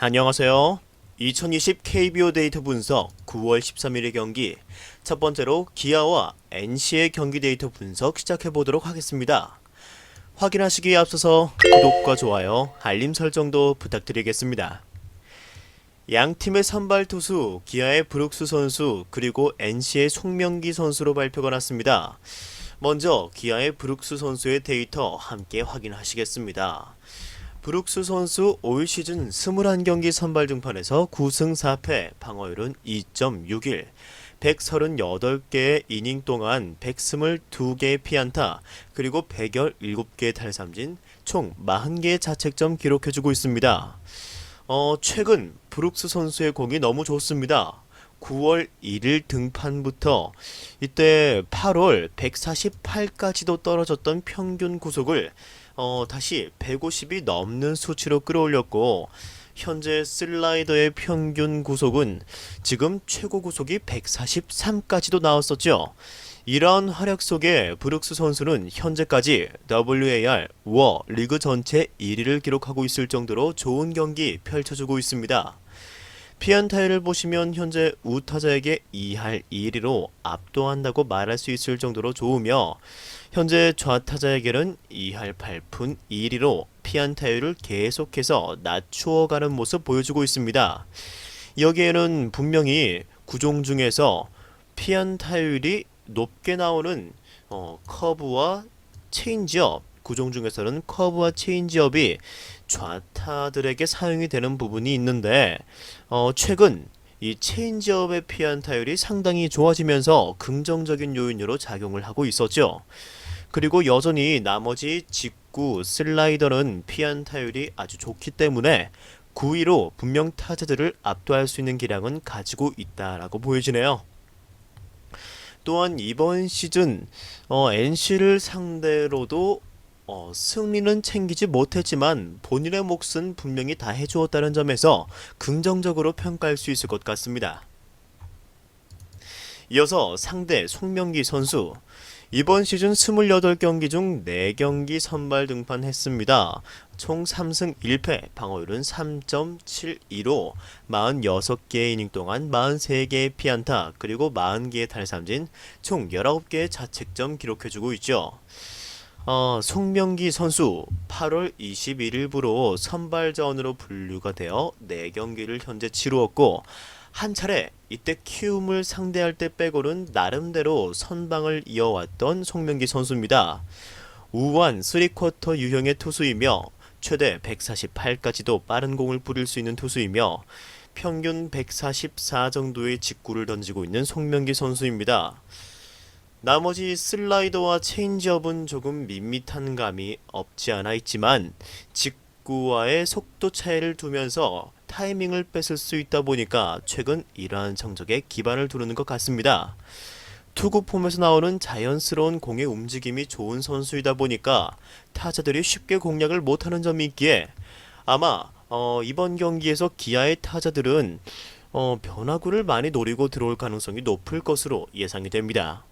안녕하세요. 2020 KBO 데이터 분석 9월 13일의 경기, 첫 번째로 기아와 NC의 경기 데이터 분석 시작해보도록 하겠습니다. 확인하시기에 앞서서 구독과 좋아요, 알림 설정도 부탁드리겠습니다. 양팀의 선발 투수, 기아의 브룩스 선수 그리고 NC의 송명기 선수로 발표가 났습니다. 먼저 기아의 브룩스 선수의 데이터 함께 확인하시겠습니다. 브룩스 선수 올 시즌 21경기 선발 등판에서 9승 4패, 방어율은 2.61, 138개의 이닝 동안 122개의 피안타, 그리고 117개의 탈삼진, 총 40개의 자책점 기록해주고 있습니다. 최근 브룩스 선수의 공이 너무 좋습니다. 9월 1일 등판부터 이때 8월 148까지도 떨어졌던 평균 구속을 다시 150이 넘는 수치로 끌어올렸고, 현재 슬라이더의 평균 구속은 지금 최고 구속이 143까지도 나왔었죠. 이러한 활약 속에 브룩스 선수는 현재까지 WAR 리그 전체 1위를 기록하고 있을 정도로 좋은 경기 펼쳐주고 있습니다. 피안타율을 보시면 현재 우타자에게 2할 2리로 압도한다고 말할 수 있을 정도로 좋으며, 현재 좌타자에게는 2할 8푼 2리로 피안타율을 계속해서 낮추어가는 모습 보여주고 있습니다. 여기에는 분명히 구종 중에서 피안타율이 높게 나오는 커브와 체인지업, 구종 중에서는 커브와 체인지업이 좌타들에게 사용이 되는 부분이 있는데, 최근 이 체인지업의 피안타율이 상당히 좋아지면서 긍정적인 요인으로 작용을 하고 있었죠. 그리고 여전히 나머지 직구, 슬라이더는 피안타율이 아주 좋기 때문에 9위로 분명 타자들을 압도할 수 있는 기량은 가지고 있다라고 보여지네요. 또한 이번 시즌 NC를 상대로도 승리는 챙기지 못했지만 본인의 몫은 분명히 다 해주었다는 점에서 긍정적으로 평가할 수 있을 것 같습니다. 이어서 상대 송명기 선수, 이번 시즌 28경기 중 4경기 선발 등판했습니다. 총 3승 1패, 방어율은 3.72로 46개의 이닝 동안 43개의 피안타, 그리고 40개의 탈삼진, 총 19개의 자책점 기록해주고 있죠. 송명기 선수 8월 21일부로 선발자원으로 분류가 되어 4경기를 현재 치루었고, 한 차례 이때 키움을 상대할 때 빼고는 나름대로 선방을 이어왔던 송명기 선수입니다. 우완 3쿼터 유형의 투수이며 최대 148까지도 빠른 공을 부릴 수 있는 투수이며 평균 144 정도의 직구를 던지고 있는 송명기 선수입니다. 나머지 슬라이더와 체인지업은 조금 밋밋한 감이 없지 않아 있지만 직구와의 속도 차이를 두면서 타이밍을 뺏을 수 있다 보니까 최근 이러한 성적에 기반을 두르는 것 같습니다. 투구 폼에서 나오는 자연스러운 공의 움직임이 좋은 선수이다 보니까 타자들이 쉽게 공략을 못하는 점이 있기에 아마 이번 경기에서 기아의 타자들은 변화구를 많이 노리고 들어올 가능성이 높을 것으로 예상이 됩니다.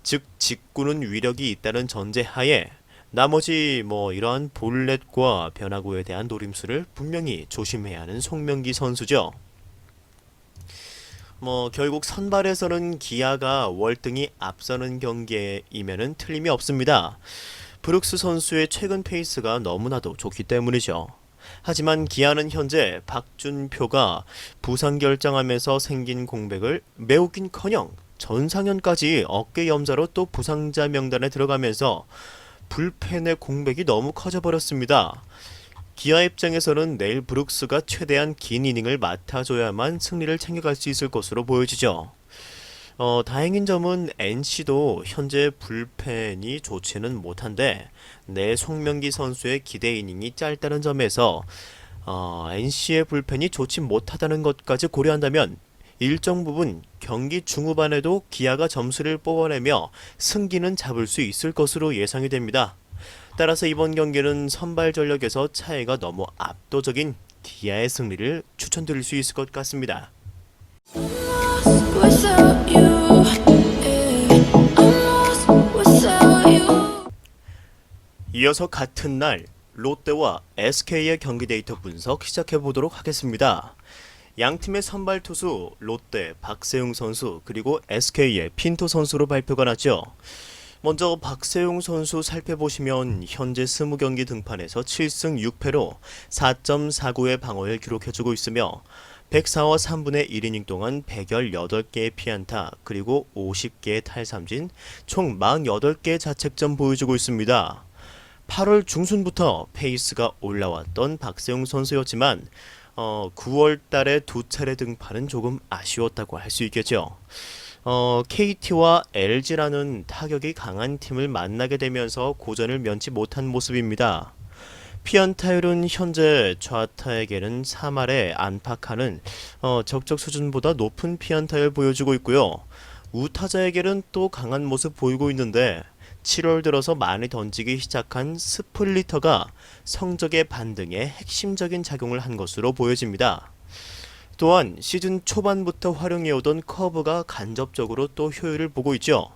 즉 직구는 위력이 있다는 전제하에 나머지 이러한 볼넷과 변화구에 대한 노림수를 분명히 조심해야 하는 송명기 선수죠. 결국 선발에서는 기아가 월등히 앞서는 경기이면은 틀림이 없습니다. 브룩스 선수의 최근 페이스가 너무나도 좋기 때문이죠. 하지만 기아는 현재 박준표가 부상 결정하면서 생긴 공백을 메우긴커녕 전상현까지 어깨 염자로 또 부상자 명단에 들어가면서 불펜의 공백이 너무 커져버렸습니다. 기아 입장에서는 내일 브룩스가 최대한 긴 이닝을 맡아줘야만 승리를 챙겨갈 수 있을 것으로 보여지죠. 다행인 점은 NC도 현재 불펜이 좋지는 못한데 내 송명기 선수의 기대 이닝이 짧다는 점에서 NC의 불펜이 좋지 못하다는 것까지 고려한다면 일정 부분 경기 중후반에도 기아가 점수를 뽑아내며 승기는 잡을 수 있을 것으로 예상이 됩니다. 따라서 이번 경기는 선발 전력에서 차이가 너무 압도적인 기아의 승리를 추천드릴 수 있을 것 같습니다. 이어서 같은 날 롯데와 SK의 경기 데이터 분석 시작해 보도록 하겠습니다. 양 팀의 선발 투수 롯데 박세웅 선수 그리고 SK의 핀토 선수로 발표가 났죠. 먼저 박세웅 선수 살펴보시면 현재 20경기 등판에서 7승 6패로 4.49의 방어를 기록해주고 있으며 104와 3분의 1이닝 동안 118개의 피안타 그리고 50개의 탈삼진 총 48개의 자책점 보여주고 있습니다. 8월 중순부터 페이스가 올라왔던 박세웅 선수였지만 9월 달에 두 차례 등판은 조금 아쉬웠다고 할 수 있겠죠. KT와 LG라는 타격이 강한 팀을 만나게 되면서 고전을 면치 못한 모습입니다. 피안타율은 현재 좌타에게는 3할에 안팎하는 적적 수준보다 높은 피안타율 보여주고 있고요. 우타자에게는 또 강한 모습 보이고 있는데 7월 들어서 많이 던지기 시작한 스플리터가 성적의 반등에 핵심적인 작용을 한 것으로 보여집니다. 또한 시즌 초반부터 활용해오던 커브가 간접적으로 또 효율을 보고 있죠.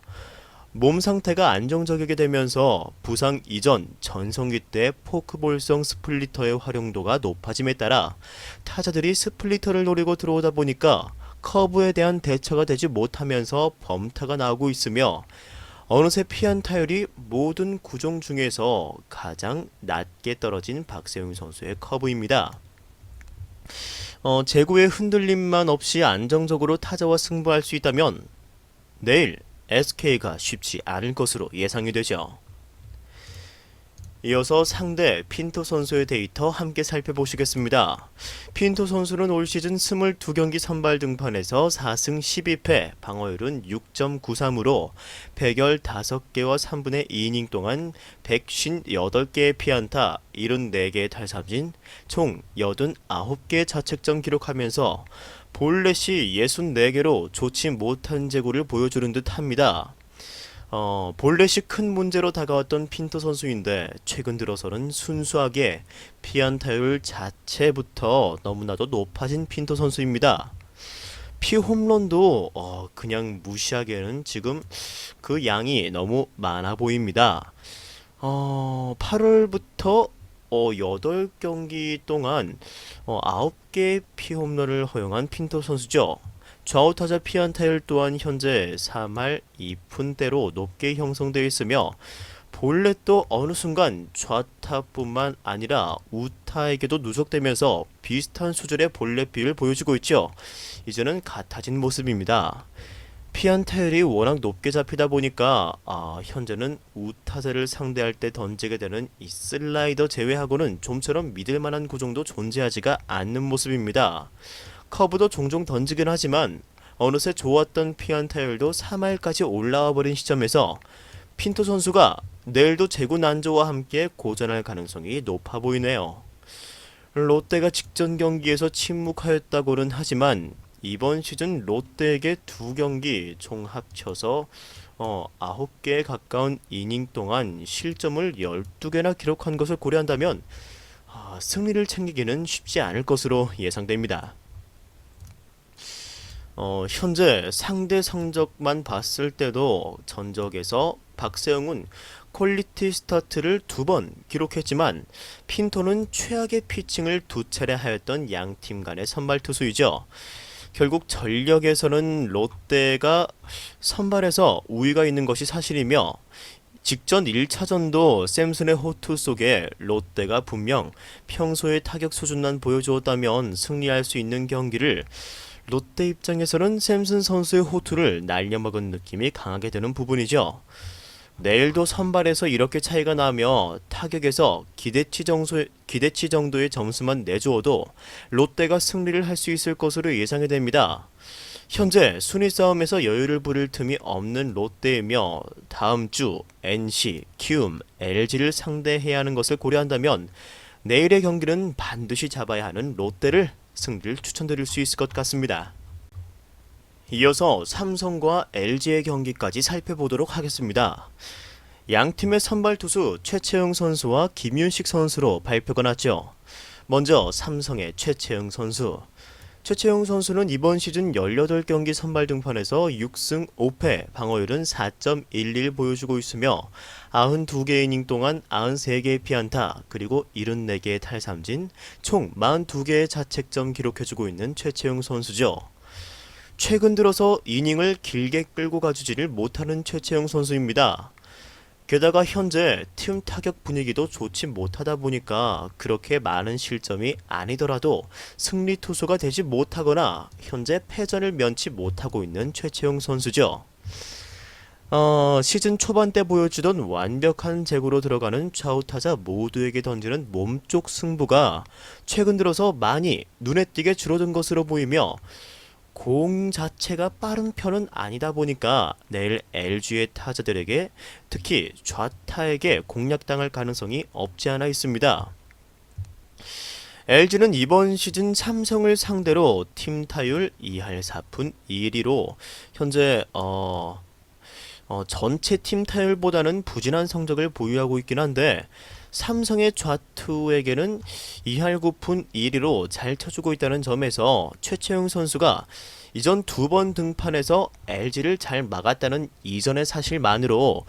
몸 상태가 안정적이게 되면서 부상 이전 전성기 때 포크볼성 스플리터의 활용도가 높아짐에 따라 타자들이 스플리터를 노리고 들어오다 보니까 커브에 대한 대처가 되지 못하면서 범타가 나오고 있으며 어느새 피안타율이 모든 구종 중에서 가장 낮게 떨어진 박세웅 선수의 커브입니다. 제구의 흔들림만 없이 안정적으로 타자와 승부할 수 있다면 내일 SK가 쉽지 않을 것으로 예상이 되죠. 이어서 상대 핀토 선수의 데이터 함께 살펴보시겠습니다. 핀토 선수는 올 시즌 22경기 선발 등판에서 4승 12패, 방어율은 6.93으로 115개와 3분의 2이닝 동안 158개의 피안타, 74개의 탈삼진, 총 89개의 자책점 기록하면서 볼넷이 64개로 좋지 못한 제구를 보여주는 듯 합니다. 볼넷이 큰 문제로 다가왔던 핀토 선수인데 최근 들어서는 순수하게 피안타율 자체부터 너무나도 높아진 핀토 선수입니다. 피홈런도 그냥 무시하기에는 지금 그 양이 너무 많아 보입니다. 8월부터 8경기 동안 9개의 피홈런을 허용한 핀토 선수죠. 좌우타자 피안타율 또한 현재 3할 2푼대로 높게 형성되어 있으며 볼넷도 어느 순간 좌타뿐만 아니라 우타에게도 누적되면서 비슷한 수준의 볼넷 비율을 보여주고 있죠. 이제는 같아진 모습입니다. 피안타율이 워낙 높게 잡히다 보니까 현재는 우타자를 상대할 때 던지게 되는 이 슬라이더 제외하고는 좀처럼 믿을만한 구종도 존재하지가 않는 모습입니다. 커브도 종종 던지긴 하지만 어느새 좋았던 피안타율도 3할까지 올라와 버린 시점에서 핀토 선수가 내일도 제구 난조와 함께 고전할 가능성이 높아 보이네요. 롯데가 직전 경기에서 침묵하였다고는 하지만 이번 시즌 롯데에게 2경기 총 합쳐서 9개에 가까운 이닝 동안 실점을 12개나 기록한 것을 고려한다면 승리를 챙기기는 쉽지 않을 것으로 예상됩니다. 현재 상대 성적만 봤을 때도 전적에서 박세웅은 퀄리티 스타트를 2번 기록했지만 핀토는 최악의 피칭을 2차례 하였던 양팀 간의 선발 투수이죠. 결국 전력에서는 롯데가 선발에서 우위가 있는 것이 사실이며 직전 1차전도 샘슨의 호투 속에 롯데가 분명 평소의 타격 수준만 보여주었다면 승리할 수 있는 경기를 롯데 입장에서는 샘슨 선수의 호투를 날려먹은 느낌이 강하게 드는 부분이죠. 내일도 선발에서 이렇게 차이가 나며 타격에서 기대치 정도의 점수만 내주어도 롯데가 승리를 할 수 있을 것으로 예상이 됩니다. 현재 순위 싸움에서 여유를 부릴 틈이 없는 롯데이며 다음 주 NC, 키움, LG를 상대해야 하는 것을 고려한다면 내일의 경기는 반드시 잡아야 하는 롯데를 승리를 추천드릴 수 있을 것 같습니다. 이어서 삼성과 LG의 경기까지 살펴보도록 하겠습니다. 양팀의 선발 투수 최채영 선수와 김윤식 선수로 발표가 났죠. 먼저 삼성의 최채영 선수. 최채용 선수는 이번 시즌 18경기 선발 등판에서 6승 5패, 방어율은 4.11 보여주고 있으며 92개 이닝 동안 93개의 피안타, 그리고 74개의 탈삼진, 총 42개의 자책점 기록해주고 있는 최채용 선수죠. 최근 들어서 이닝을 길게 끌고 가주지를 못하는 최채용 선수입니다. 게다가 현재 팀 타격 분위기도 좋지 못하다 보니까 그렇게 많은 실점이 아니더라도 승리 투수가 되지 못하거나 현재 패전을 면치 못하고 있는 최채용 선수죠. 시즌 초반 때 보여주던 완벽한 제구로 들어가는 좌우 타자 모두에게 던지는 몸쪽 승부가 최근 들어서 많이 눈에 띄게 줄어든 것으로 보이며 공 자체가 빠른 편은 아니다 보니까 내일 LG의 타자들에게, 특히 좌타에게 공략당할 가능성이 없지 않아 있습니다. LG는 이번 시즌 삼성을 상대로 팀 타율 2할 4푼 2리로 현재 전체 팀 타율보다는 부진한 성적을 보유하고 있긴 한데, 삼성의 좌투에게는 2할 9푼 1리로 잘 쳐주고 있다는 점에서 최채용 선수가 이전 2번 등판에서 LG를 잘 막았다는 이전의 사실만으로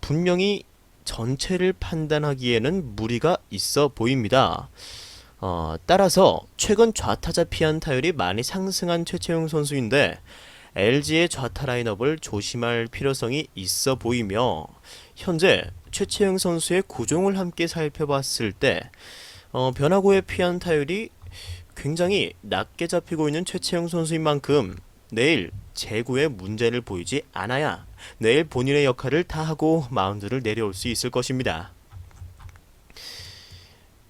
분명히 전체를 판단하기에는 무리가 있어 보입니다. 따라서 최근 좌타자 피안타율이 많이 상승한 최채용 선수인데 LG의 좌타 라인업을 조심할 필요성이 있어 보이며, 현재 최채용 선수의 구종을 함께 살펴봤을 때 변화구의 피안타율이 굉장히 낮게 잡히고 있는 최채용 선수인 만큼 내일 제구에 문제를 보이지 않아야 내일 본인의 역할을 다하고 마운드를 내려올 수 있을 것입니다.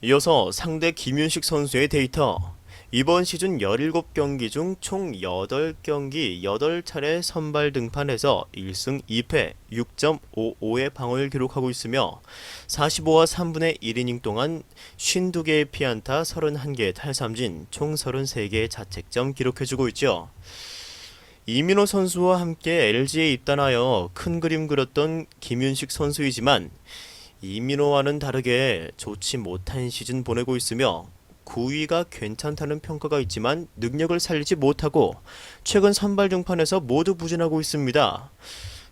이어서 상대 김윤식 선수의 데이터. 이번 시즌 17경기 중 총 8경기 8차례 선발 등판해서 1승 2패 6.55의 방어를 기록하고 있으며 45와 3분의 1이닝 동안 52개의 피안타 31개의 탈삼진 총 33개의 자책점 기록해주고 있죠. 이민호 선수와 함께 LG에 입단하여 큰 그림 그렸던 김윤식 선수이지만 이민호와는 다르게 좋지 못한 시즌 보내고 있으며 9위가 괜찮다는 평가가 있지만 능력을 살리지 못하고 최근 선발 등판에서 모두 부진하고 있습니다.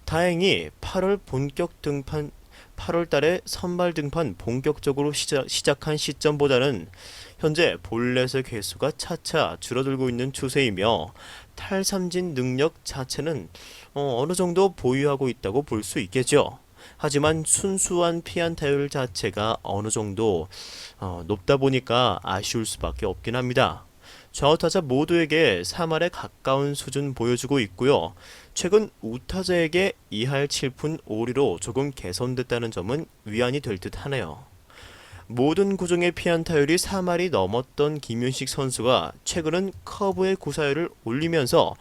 다행히 8월 달에 선발 등판 본격적으로 시작한 시점보다는 현재 볼넷의 개수가 차차 줄어들고 있는 추세이며 탈삼진 능력 자체는 어느 정도 보유하고 있다고 볼 수 있겠죠. 하지만 순수한 피안타율 자체가 어느 정도 높다 보니까 아쉬울 수밖에 없긴 합니다. 좌우타자 모두에게 3할에 가까운 수준 보여주고 있고요. 최근 우타자에게 2할 7푼 5리로 조금 개선됐다는 점은 위안이 될 듯 하네요. 모든 구종의 피안타율이 3할이 넘었던 김윤식 선수가 최근은 커브의 구사율을 올리면서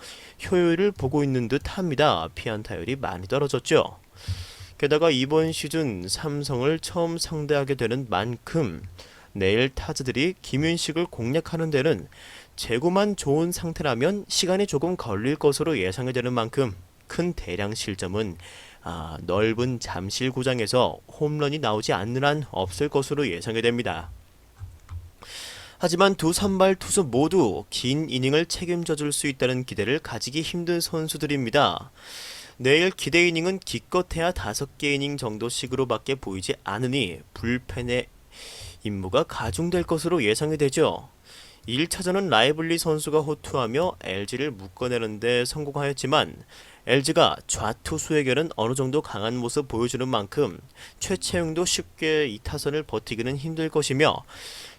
효율을 보고 있는 듯 합니다. 피안타율이 많이 떨어졌죠. 게다가 이번 시즌 삼성을 처음 상대하게 되는 만큼 내일 타자들이 김윤식을 공략하는 데는 제구만 좋은 상태라면 시간이 조금 걸릴 것으로 예상이 되는 만큼 큰 대량 실점은 넓은 잠실구장에서 홈런이 나오지 않는 한 없을 것으로 예상이 됩니다. 하지만 두 선발 투수 모두 긴 이닝을 책임져 줄 수 있다는 기대를 가지기 힘든 선수들입니다. 내일 기대 이닝은 기껏해야 5개 이닝 정도씩으로밖에 보이지 않으니 불펜의 임무가 가중될 것으로 예상이 되죠. 1차전은 라이블리 선수가 호투하며 LG를 묶어내는데 성공하였지만 LG가 좌투수에게는 어느 정도 강한 모습 보여주는 만큼 최채용도 쉽게 이 타선을 버티기는 힘들 것이며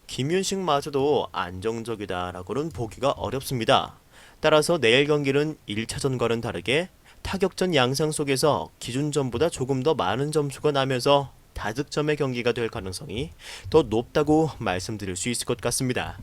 김윤식마저도 안정적이다라고는 보기가 어렵습니다. 따라서 내일 경기는 1차전과는 다르게 타격전 양상 속에서 기준점보다 조금 더 많은 점수가 나면서 다득점의 경기가 될 가능성이 더 높다고 말씀드릴 수 있을 것 같습니다.